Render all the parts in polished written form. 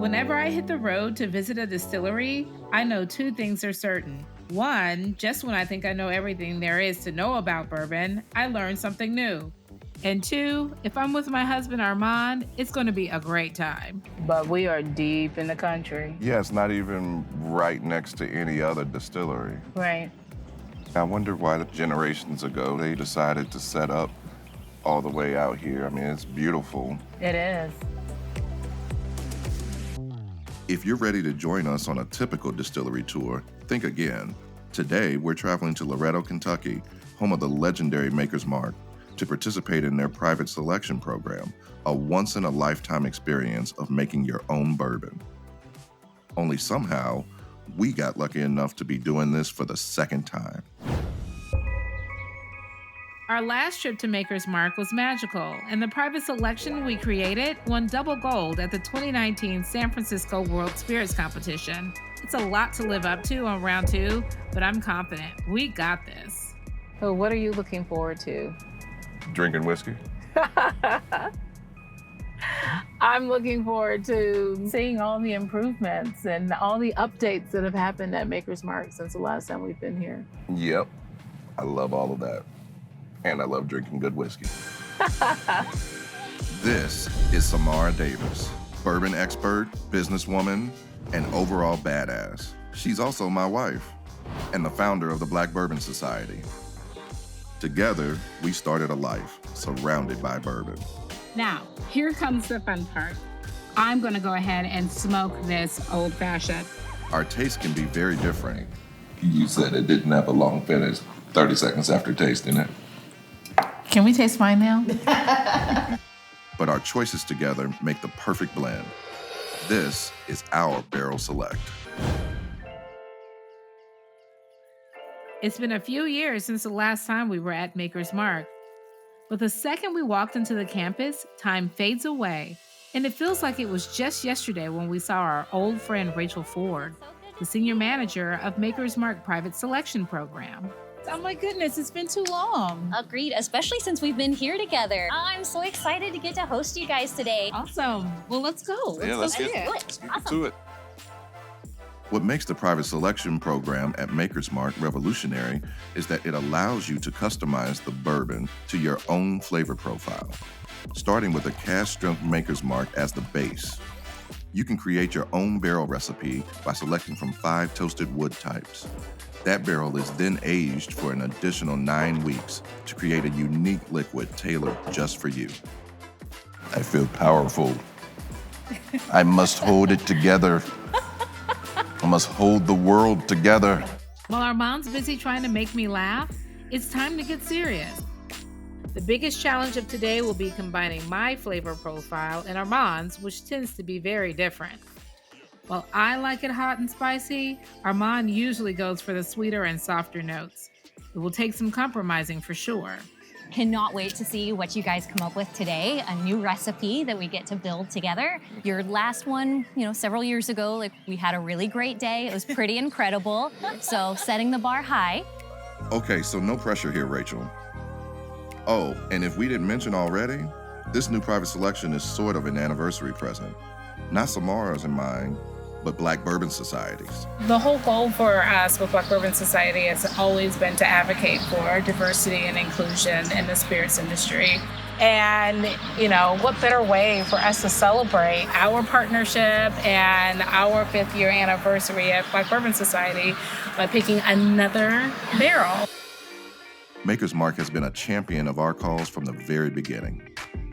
Whenever I hit the road to visit a distillery, I know two things are certain. One, just when I think I know everything there is to know about bourbon, I learn something new. And two, if I'm with my husband Armand, it's going to be a great time. But we are deep in the country. Yeah, it's not even right next to any other distillery. Right. I wonder why generations ago they decided to set up all the way out here. I mean, it's beautiful. It is. If you're ready to join us on a typical distillery tour, think again. Today, we're traveling to Loretto, Kentucky, home of the legendary Maker's Mark, to participate in their private selection program, a once-in-a-lifetime experience of making your own bourbon. Only somehow, we got lucky enough to be doing this for the second time. Our last trip to Maker's Mark was magical, and the private selection we created won double gold at the 2019 San Francisco World Spirits Competition. It's a lot to live up to on round 2, but I'm confident we got this. So what are you looking forward to? Drinking whiskey. I'm looking forward to seeing all the improvements and all the updates that have happened at Maker's Mark since the last time we've been here. Yep, I love all of that. And I love drinking good whiskey. This is Samara Davis, bourbon expert, businesswoman, and overall badass. She's also my wife and the founder of the Black Bourbon Society. Together, we started a life surrounded by bourbon. Now, here comes the fun part. I'm gonna go ahead and smoke this old fashioned. Our tastes can be very different. You said it didn't have a long finish, 30 seconds after tasting it. Can we taste mine now? But our choices together make the perfect blend. This is our Barrel Select. It's been a few years since the last time we were at Maker's Mark. But the second we walked into the campus, time fades away. And it feels like it was just yesterday when we saw our old friend Rachel Ford, the senior manager of Maker's Mark Private Selection Program. Oh my goodness, it's been too long. Agreed, especially since we've been here together. I'm so excited to get to host you guys today. Awesome. Well, let's go. Let's get to it. What makes the private selection program at Maker's Mark revolutionary is that it allows you to customize the bourbon to your own flavor profile. Starting with a cask strength Maker's Mark as the base, you can create your own barrel recipe by selecting from 5 toasted wood types. That barrel is then aged for an additional 9 weeks to create a unique liquid tailored just for you. I feel powerful. I must hold it together. I must hold the world together. While Armand's busy trying to make me laugh, it's time to get serious. The biggest challenge of today will be combining my flavor profile and Armand's, which tends to be very different. While I like it hot and spicy, Armand usually goes for the sweeter and softer notes. It will take some compromising for sure. Cannot wait to see what you guys come up with today, a new recipe that we get to build together. Your last one, several years ago, we had a really great day. It was pretty incredible. So setting the bar high. Okay, so no pressure here, Rachel. Oh, and if we didn't mention already, this new private selection is sort of an anniversary present. Not Samara's and mine, but Black Bourbon Society's. The whole goal for us with Black Bourbon Society has always been to advocate for diversity and inclusion in the spirits industry. And, what better way for us to celebrate our partnership and our 5th year anniversary at Black Bourbon Society by picking another barrel. Maker's Mark has been a champion of our cause from the very beginning.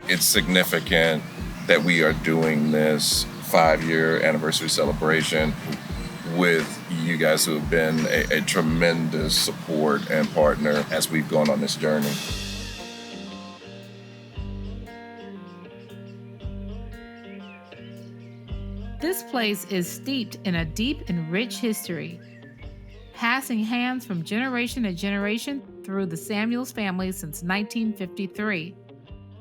It's significant that we are doing this 5-year anniversary celebration with you guys who have been a tremendous support and partner as we've gone on this journey. This place is steeped in a deep and rich history, passing hands from generation to generation through the Samuels family since 1953.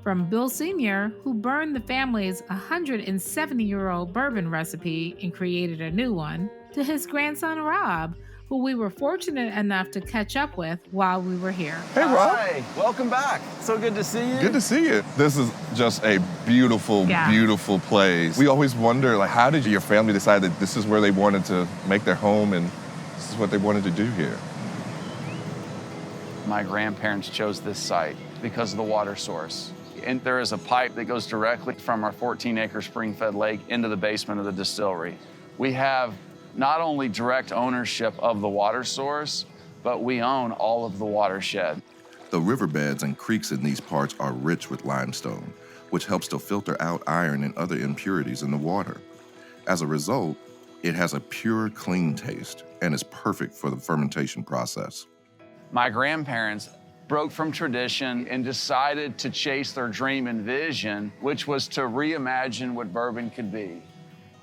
From Bill Sr., who burned the family's 170-year-old bourbon recipe and created a new one, to his grandson Rob, who we were fortunate enough to catch up with while we were here. Hey, Rob. Hi, welcome back. So good to see you. Good to see you. This is just a beautiful, beautiful place. We always wonder, like, how did your family decide that this is where they wanted to make their home and this is what they wanted to do here? My grandparents chose this site because of the water source. And there is a pipe that goes directly from our 14-acre spring-fed lake into the basement of the distillery. We have not only direct ownership of the water source, but we own all of the watershed. The riverbeds and creeks in these parts are rich with limestone, which helps to filter out iron and other impurities in the water. As a result, it has a pure, clean taste and is perfect for the fermentation process. My grandparents broke from tradition and decided to chase their dream and vision, which was to reimagine what bourbon could be.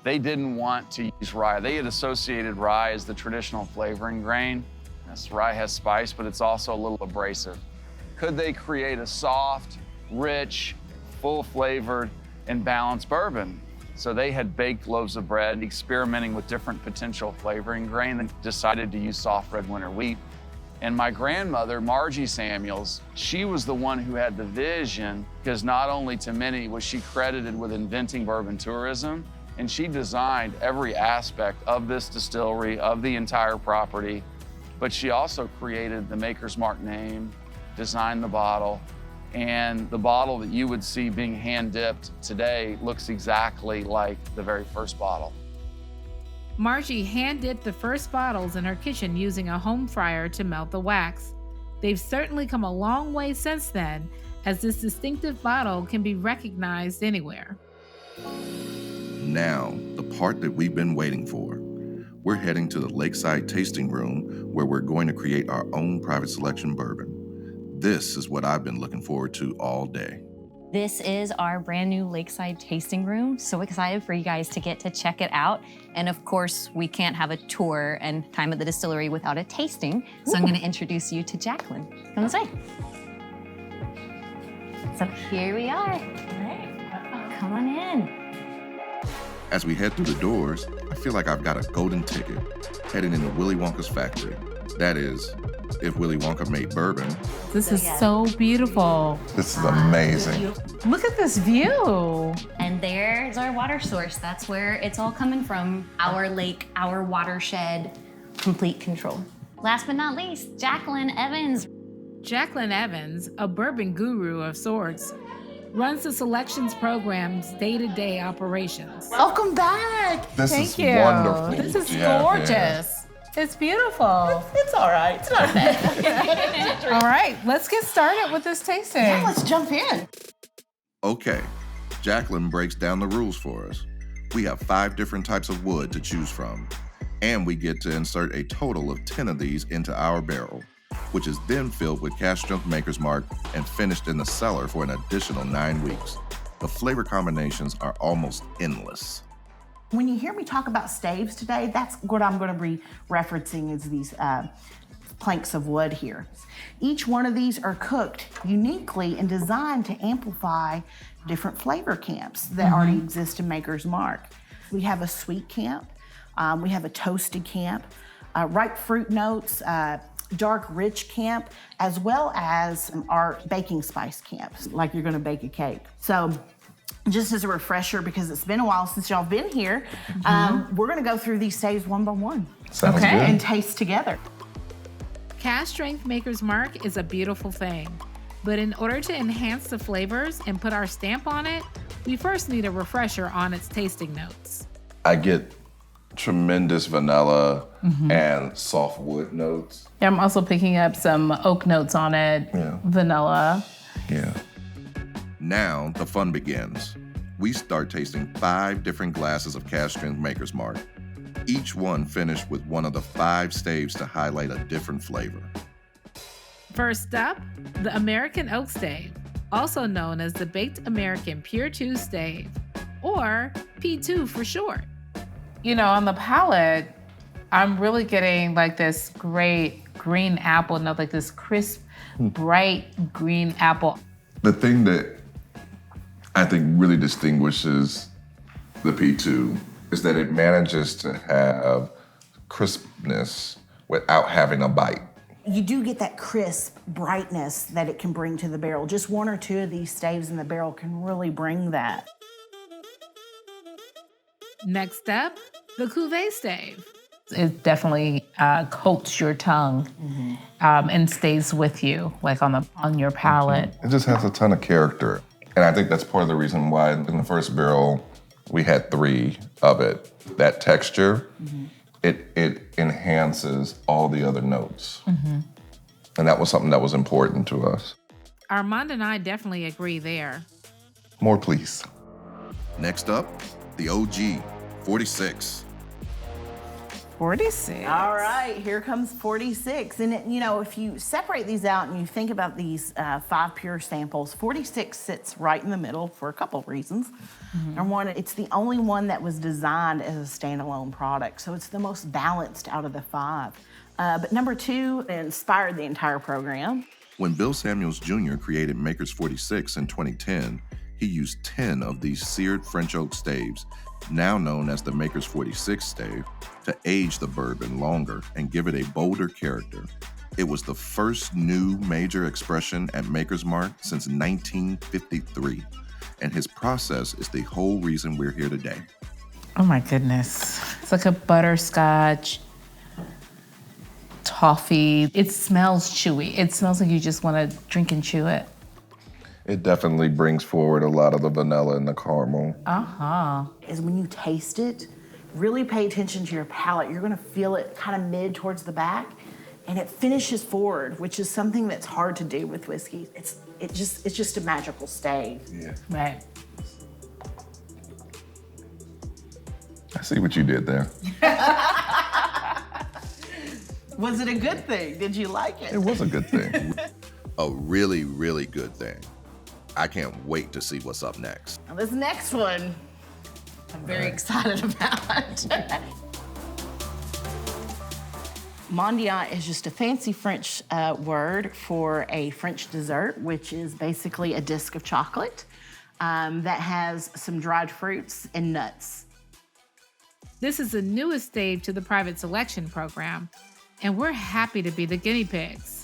They didn't want to use rye. They had associated rye as the traditional flavoring grain. Yes, rye has spice, but it's also a little abrasive. Could they create a soft, rich, full-flavored, and balanced bourbon? So they had baked loaves of bread, experimenting with different potential flavoring grain, and decided to use soft red winter wheat. And my grandmother, Margie Samuels, she was the one who had the vision, because not only to many was she credited with inventing bourbon tourism, and she designed every aspect of this distillery, of the entire property, but she also created the Maker's Mark name, designed the bottle, and the bottle that you would see being hand-dipped today looks exactly like the very first bottle. Margie hand-dipped the first bottles in her kitchen using a home fryer to melt the wax. They've certainly come a long way since then, as this distinctive bottle can be recognized anywhere. Now, the part that we've been waiting for. We're heading to the Lakeside Tasting Room where we're going to create our own private selection bourbon. This is what I've been looking forward to all day. This is our brand new Lakeside Tasting Room. So excited for you guys to get to check it out. And of course, we can't have a tour and time at the distillery without a tasting. So I'm gonna introduce you to Jacqueline. Come this way. So here we are. All right. Come on in. As we head through the doors, I feel like I've got a golden ticket heading into Willy Wonka's factory. That is, if Willy Wonka made bourbon. This is so beautiful. This is amazing. Look at this view. And there's our water source. That's where it's all coming from. Our lake, our watershed, complete control. Last but not least, Jacqueline Evans. Jacqueline Evans, a bourbon guru of sorts, runs the selections program's day-to-day operations. Welcome back. This Thank is you. wonderful. This is Yeah, gorgeous. yeah. It's beautiful. It's all right. It's not bad. All right, let's get started with this tasting. Yeah, let's jump in. Okay, Jacqueline breaks down the rules for us. We have 5 different types of wood to choose from, and we get to insert a total of 10 of these into our barrel, which is then filled with cask strength Maker's Mark and finished in the cellar for an additional 9 weeks. The flavor combinations are almost endless. When you hear me talk about staves today, that's what I'm going to be referencing is these planks of wood here. Each one of these are cooked uniquely and designed to amplify different flavor camps that already exist in Maker's Mark. We have a sweet camp, we have a toasted camp, ripe fruit notes, dark rich camp, as well as our baking spice camps, like you're gonna bake a cake. So just as a refresher, because it's been a while since y'all been here, we're gonna go through these staves one by one. Sounds good. And taste together. Cask strength Maker's Mark is a beautiful thing, but in order to enhance the flavors and put our stamp on it, we first need a refresher on its tasting notes. I get tremendous vanilla and soft wood notes. Yeah, I'm also picking up some oak notes on it, vanilla. Yeah. Now the fun begins. We start tasting 5 different glasses of cask strength Maker's Mark, each one finished with one of the 5 staves to highlight a different flavor. First up, the American Oak Stave, also known as the Baked American Pure 2 Stave, or P2 for short. You know, on the palate, I'm really getting like this great green apple, like this crisp, bright green apple. The thing that I think really distinguishes the P2 is that it manages to have crispness without having a bite. You do get that crisp brightness that it can bring to the barrel. Just one or two of these staves in the barrel can really bring that. Next up, the cuvee stave. It definitely coats your tongue and stays with you, like on your palate. It just has a ton of character. And I think that's part of the reason why in the first barrel, we had 3 of it. That texture, it enhances all the other notes. And that was something that was important to us. Armand and I definitely agree there. More, please. Next up, the OG, 46. 46. All right, here comes 46. And if you separate these out and you think about these 5 pure samples, 46 sits right in the middle for a couple of reasons. Number one, it's the only one that was designed as a standalone product, so it's the most balanced out of the 5. But number 2, it inspired the entire program. When Bill Samuels Jr. created Maker's 46 in 2010, he used 10 of these seared French oak staves, now known as the Maker's 46 stave, to age the bourbon longer and give it a bolder character. It was the first new major expression at Maker's Mark since 1953, and his process is the whole reason we're here today. Oh my goodness. It's like a butterscotch, toffee. It smells chewy. It smells like you just want to drink and chew it. It definitely brings forward a lot of the vanilla and the caramel. Is when you taste it, really pay attention to your palate. You're gonna feel it kind of mid towards the back, and it finishes forward, which is something that's hard to do with whiskey. It's just a magical stave. Yeah. Right. I see what you did there. Was it a good thing? Did you like it? It was a good thing. A really, really good thing. I can't wait to see what's up next. Now this next one, I'm very excited about. Mendiant is just a fancy French word for a French dessert, which is basically a disc of chocolate that has some dried fruits and nuts. This is the newest stave to the private selection program, and we're happy to be the guinea pigs.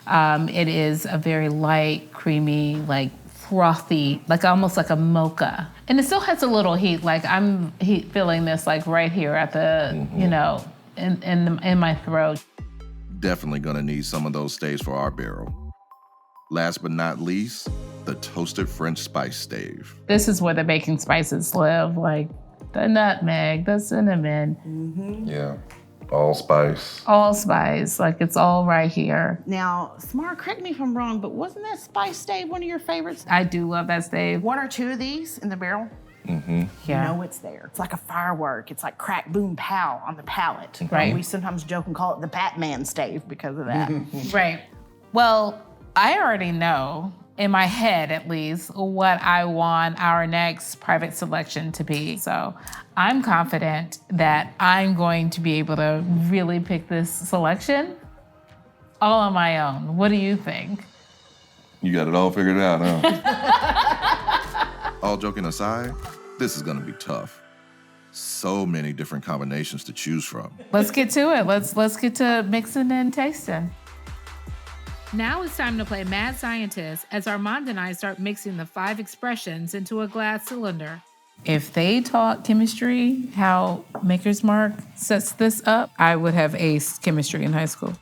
It is a very light, creamy, like frothy, like almost like a mocha. And it still has a little heat. Like I'm feeling this like right here at the, in my throat. Definitely gonna need some of those staves for our barrel. Last but not least, the toasted French spice stave. This is where the baking spices live, like the nutmeg, the cinnamon. Yeah. All spice. All spice, like it's all right here. Now, Samara, correct me if I'm wrong, but wasn't that spice stave one of your favorites? I do love that stave. 1 or 2 of these in the barrel? Yeah. You know it's there. It's like a firework. It's like crack, boom, pow on the palate. Right. We sometimes joke and call it the Batman stave because of that. Right. Well, I already know, in my head at least, what I want our next private selection to be. So I'm confident that I'm going to be able to really pick this selection all on my own. What do you think? You got it all figured out, huh? All joking aside, this is gonna be tough. So many different combinations to choose from. Let's get to it. Let's get to mixing and tasting. Now it's time to play Mad Scientist as Armand and I start mixing the 5 expressions into a glass cylinder. If they taught chemistry, how Maker's Mark sets this up, I would have aced chemistry in high school.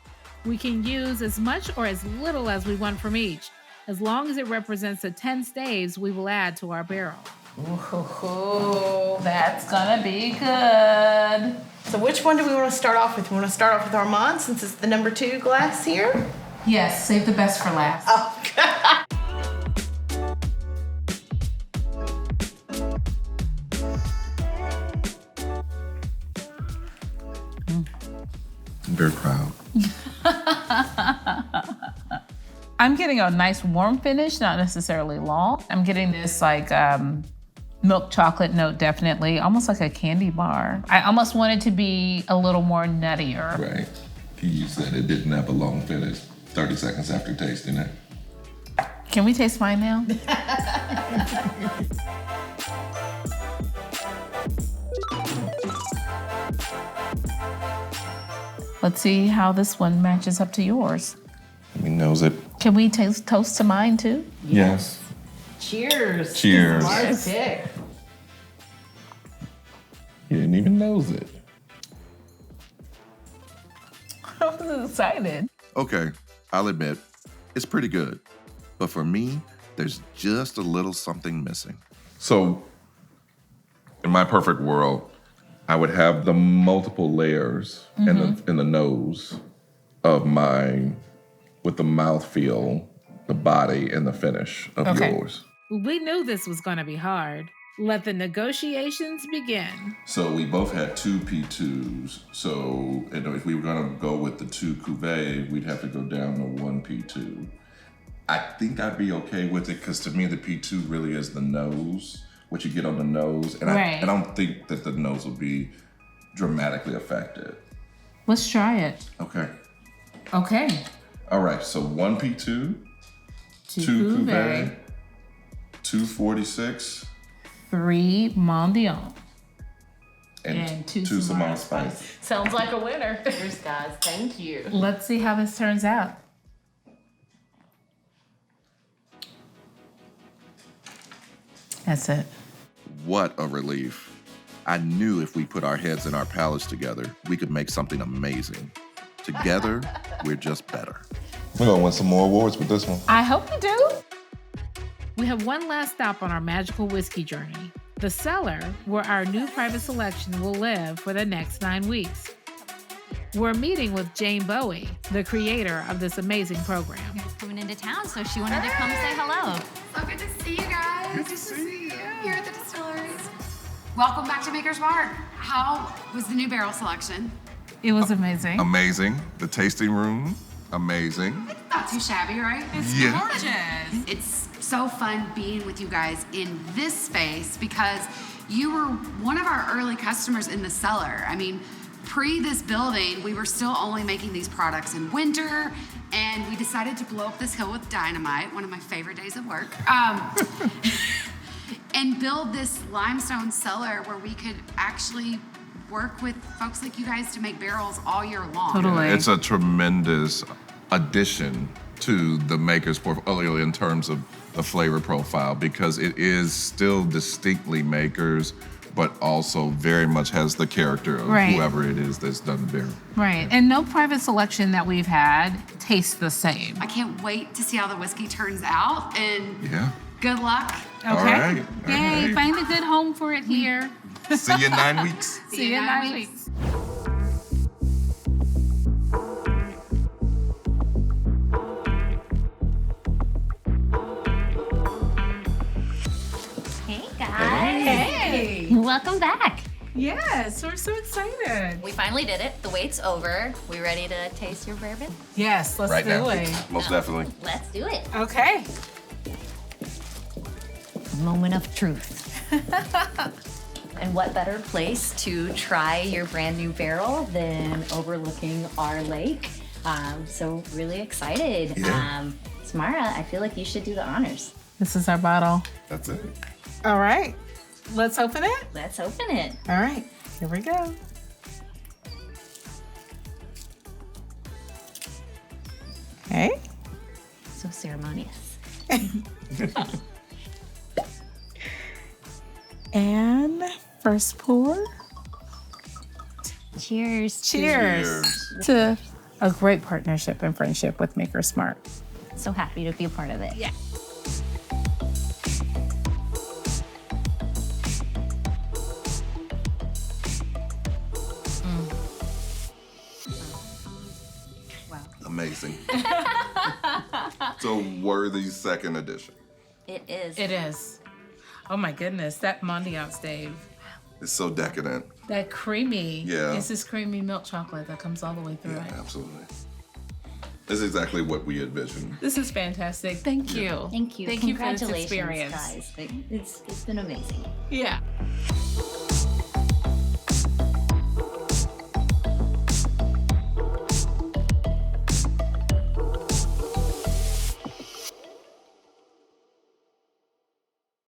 We can use as much or as little as we want from each, as long as it represents the 10 staves we will add to our barrel. Ooh, that's gonna be good. So which one do we want to start off with? We want to start off with Armand since it's the number 2 glass here? Yes, save the best for last. Oh, I'm very proud. I'm getting a nice warm finish, not necessarily long. I'm getting this like milk chocolate note, definitely, almost like a candy bar. I almost want it to be a little more nuttier. Right. You said it didn't have a long finish. 30 seconds after tasting it. Can we taste mine now? Let's see how this one matches up to yours. He knows it. Can we toast to mine too? Yes. Cheers. Cheers. Large pick. He didn't even knows it. I'm so excited. Okay, I'll admit, it's pretty good. But for me, there's just a little something missing. So, in my perfect world, I would have the multiple layers in the nose of mine with the mouthfeel, the body, and the finish of yours. We knew this was going to be hard. Let the negotiations begin. So we both had 2 P2s. So if we were going to go with the 2 cuvee, we'd have to go down to 1 P2. I think I'd be okay with it because to me the P2 really is the nose, what you get on the nose, and I don't think that the nose will be dramatically affected. Let's try it. Okay. Okay. All right. So 1 P2, 2 cuvee, 246. 3 Mendiant. And 2 2 Simone Spice. Sounds like a winner. Cheers, guys. Thank you. Let's see how this turns out. That's it. What a relief. I knew if we put our heads and our palates together, we could make something amazing. Together, we're just better. We're going to win some more awards with this one. I hope you do. We have one last stop on our magical whiskey journey, the cellar, where our new private selection will live for the next 9 weeks. We're meeting with Jane Bowie, the creator of this amazing program. Coming into town, so she wanted to come say hello. So good to see you guys. Good to see you here at the distilleries. Welcome back to Maker's Mark. How was the new barrel selection? It was amazing. Amazing. The tasting room, amazing. Not too shabby, right? It's gorgeous. It's so fun being with you guys in this space because you were one of our early customers in the cellar. I mean, pre this building, we were still only making these products in winter, and we decided to blow up this hill with dynamite, one of my favorite days of work, and build this limestone cellar where we could actually work with folks like you guys to make barrels all year long. Totally. It's a tremendous addition to the Maker's portfolio in terms of the flavor profile because it is still distinctly Maker's, but also very much has the character of whoever it is that's done the barrel. Right. And no private selection that we've had tastes the same. I can't wait to see how the whiskey turns out, and good luck. Okay. All right. Yay, All right. find a good home for it here. See you in 9 weeks. See you in 9 weeks. Hey guys. Hey. Welcome back. Yes, we're so excited. We finally did it. The wait's over. We ready to taste your bourbon? Yes, let's Right do now. it. Most definitely. Let's do it. Okay. Moment of truth. And what better place to try your brand new barrel than overlooking our lake? So really excited. Yeah. Samara, I feel like you should do the honors. This is our bottle. That's it. All right. Let's open it. Let's open it. All right. Here we go. Okay. So ceremonious. And first pour. Cheers. Cheers to a great partnership and friendship with Maker's Mark. So happy to be a part of it. Yeah. Amazing. It's a worthy second edition. It is. It is. Oh my goodness, that Mendiant stave. It's so decadent. That creamy. Yeah. It's this creamy milk chocolate that comes all the way through Yeah, it. absolutely. It's exactly what we envisioned. This is fantastic. Thank you. Thank you. Thank you for this Congratulations, experience. guys. It's been amazing. Yeah.